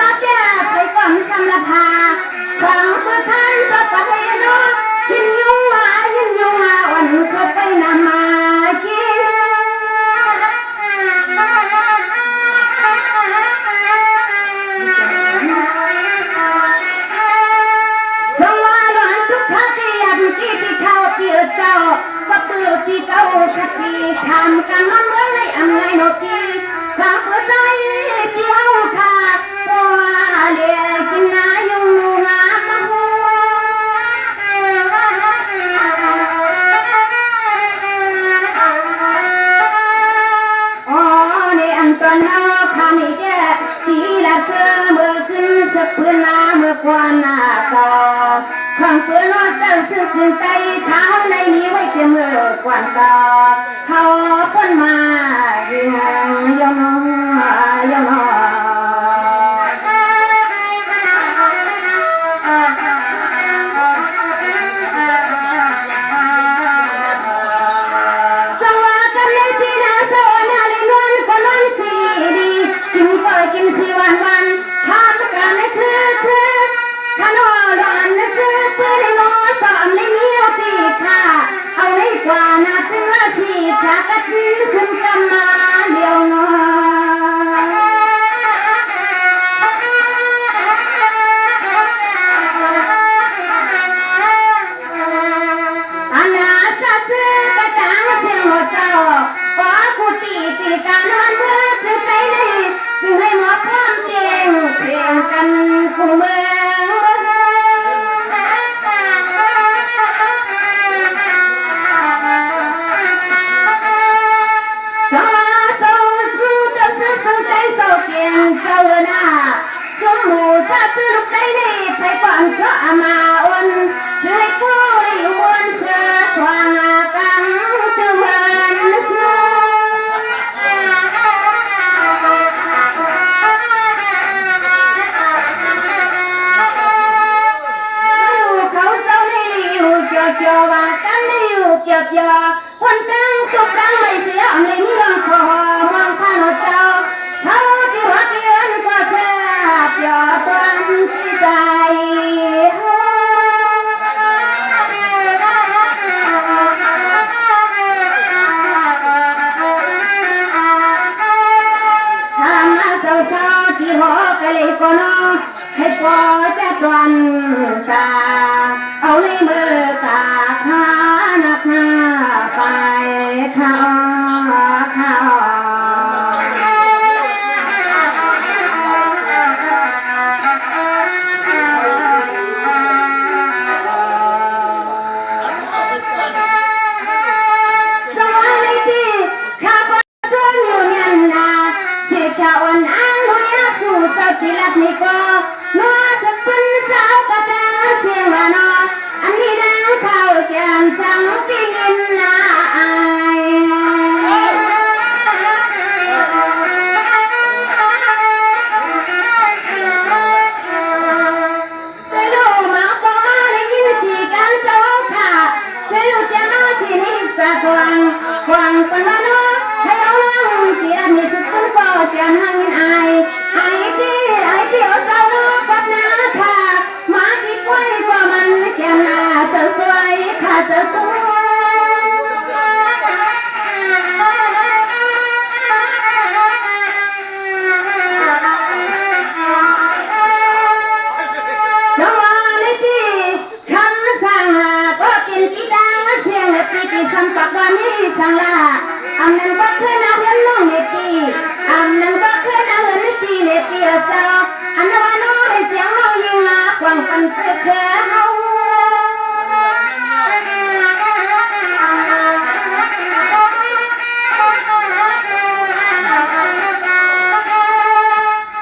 มาแก่ไปก่อนสำลับพาฟังเพื่อท่านก็ปะเทโนยินยูว่าวันก็ไปนำมากินสว่าหลอนทุกท่าที่ยันที่ที่เขาเกี่ยวเจ้าก็ตื่นที่เขาขัดที่ทำกันมันเมื่อไรอันไรโนกีข้าเพื่อใจที่เขาขาดตัวเลี้ยกินนาอยู่งามาหัวอ๋อในอันตอนน้าข้าไม่แก่ที่ละเธอเมื่อขึ้นสักเพื่อนนาเมื่อกว่านาต่อข้างเพื่อนน้าเจ้าซึ่งขึ้นใจเท้าในนี้ไว้เสมอกว่าต่อเขาพ้นมาเรียงยองยองคนจังทุกครั้งไม่เสียในเมืองขอมองข้าหน้าเจ้าเขาที่หัวเกียนก็แทบยอดวันที่ใจทางมาเศร้าๆที่หัวกะเลยก็น้องให้พอจะตวันตาเอาในมือตาข้านักหน้าไปข้าที่รักนี่ก็นัวจะเป็นเจ้ากระตาเสียงละนออันนี้นะเขาแก่นสังกินนาอายจะรู้มาบอกมาได้ยินสีกันโซ่ค่ะจะรู้จะมาที่นี่สักวันวันเป็นวันนู้นให้เราลองที่รักนี่สุดเป็นก็จะหังอายเดี๋ยวเจ้าลูกกับน้าค่ะมาที่กล้วยกว่ามันแก่หน้าเจ้าสวยค่ะเจ้าสวยสวัสดีที่คำสั่งก็กินกีดังเสียงและปีที่คำปักวันนี้สั่งละอันนั้นก็คือน้าเพื่อนน้องเนตีอันนั้นก็คือน้าเพื่อนตีเนตีเจ้าอันนั้นว่าน้อยเสียงเรายิงลากวางปันเสือแค่เฮา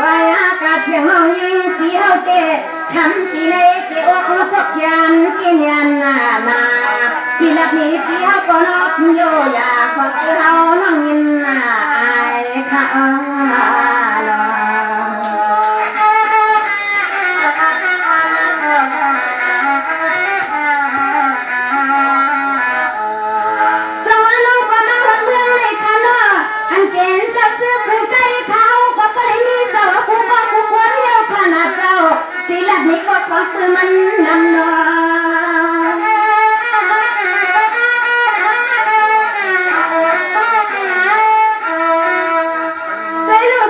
ว่าอากาศเสียงเรายิงสีเฮาเจ๊ทำสีเล็กเกี่ยวกับพวกยันกินยันนาที่ลับนี้สีเฮาก็นอกโยยาขอเฮาน้องยินอายค่ะเ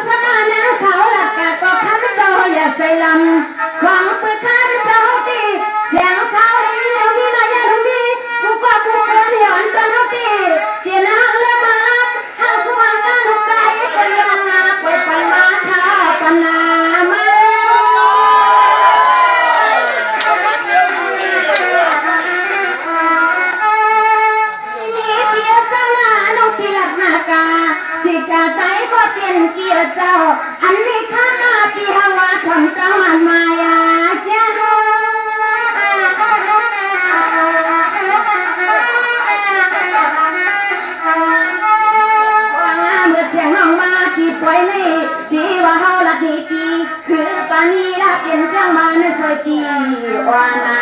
สมานังเขาหลักกะก็ขันเจ้าอย่าใส่ลำหวังเปิดขันเจ้าตีเสียงเขาได้ยินแล้วมีมาอย่าลุงดีกูก็กูเกินย้อนกันเอาตีเกี่ยนางเลือมาหักสว่างกันลูกไก่คนยังงาไปปันมาชาปนามาสิกาใจก็เป็นเกียรติเจ้าอันนี้ข้ามาที่ฮาวาทำเจ้ามันมายาเจ้าว่าเมื่อเสียงน้องมาที่ปล่อยนี่ที่ว่าเฮาละดีกีคือปานีละเป็นเสียงมาในซอยตีว่านา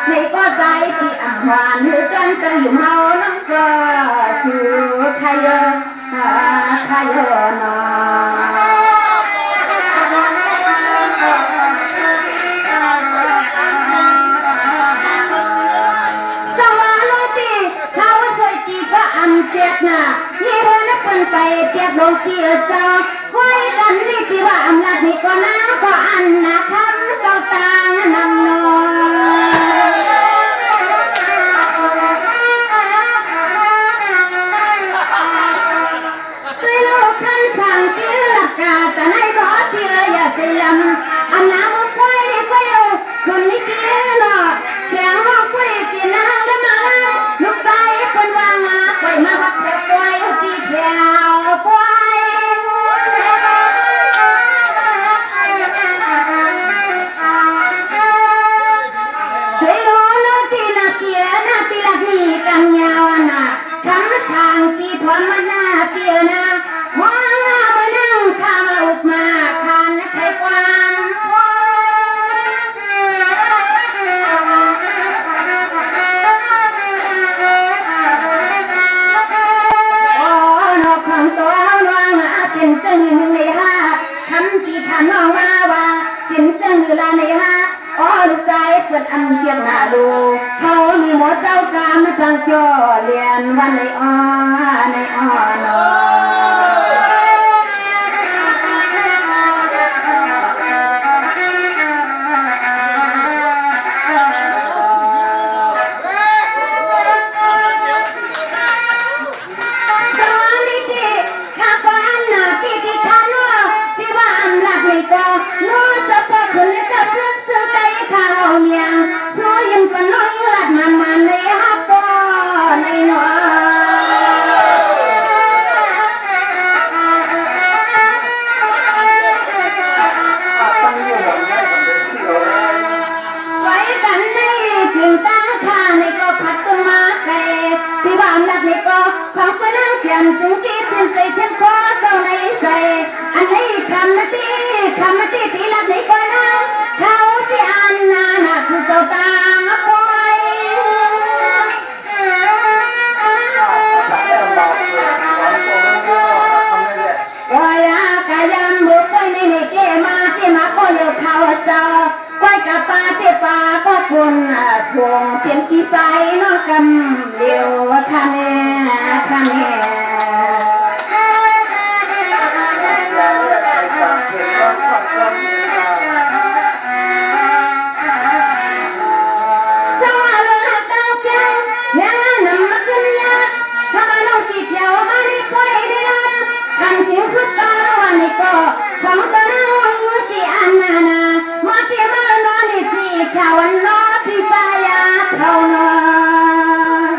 ในก็ใจที่อ่ำหวานหรือกันจะอยู่เฮาน้องก็คือใครขยนจังหวะโลตีเขาเคยจีก็อันเจ็บน่ะยี่ห้อนักคนไปเจ็บลงที่เจ้าไว้กันนี่ที่ว่าอำนาจนี่ก็น้ำก็อันนะคำก็ต่างนำนแต่ในรถที่อย่าเสียมอันน้ำควายควายคนนี้กินเนาะเสียงห้องควายกินน้ำแล้วมาลูกใจคนวางมาควายมาพักควายที่แถวควายเสียงโน้ตีนาเกียนาตีละมีกันยาวน่ะช้ำทางที่ทนมันน่าเกียนะว่าข้ามาอุกมาคันใช้ความโอ้นกของตัวน้องกินจึงเลยฮะคำที่ท่านน้องมาว่ากินจึงละเลยฮะโอ้ลูกใจเปิดอันเกียงหน้าดูเขามีหมดเจ้าการมาสั่งจ่อเรียนวันในอ้อนอจึงที่สิ้นใจเสียงคอเจ้าในใจอันนี้คำมาตีตีลับในก่อนนะเขาที่อันน่ะคือเจ้าตาคอยว่ายากายันบุกไปในเจมาก็เยอะเขาเจ้าก้อยกับปลาเจปลาก็คนทวงเสียงกี่ใจน้องกำเลี้ยวคันของตัวน้องที่อันนามาที่มานอนที่เขาวันนอที่ปายาเขานอน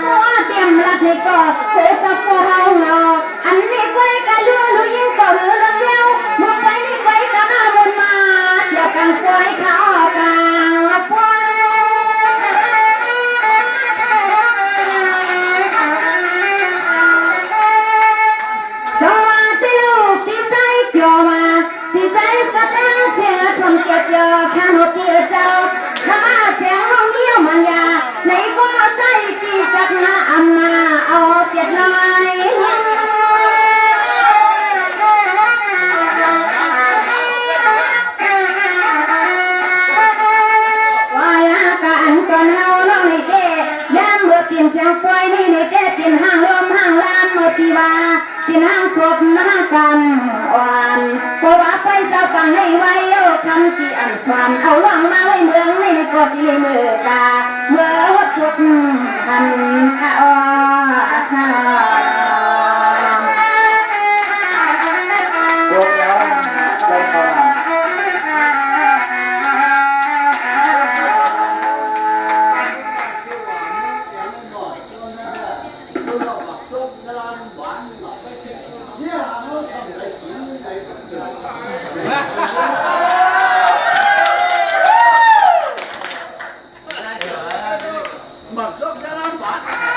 มัวเตรียมรักนี่ก็เกิดจากพวกเราเนาะอันนี้ไว้ก็ยุ่งยิ่งก็เรื่องเลี้ยวมัวไปนี่ไว้ก็มาบนมาเกี่ยวกันไว้เขากลางไว้ ยังป่วยนี่นี่แกกินห้างลมห้างลานโมติวากินห้างศพห้างกันอ่อนเพราะว่าไปเศร้าฟังให้ไว้โอ้คำจีอันความเอาล่องมาไว้เมืองนี่กดที่มือกาเมื่อวัดทุกทันข้าอ้อMặc dốc sẽ làm bạn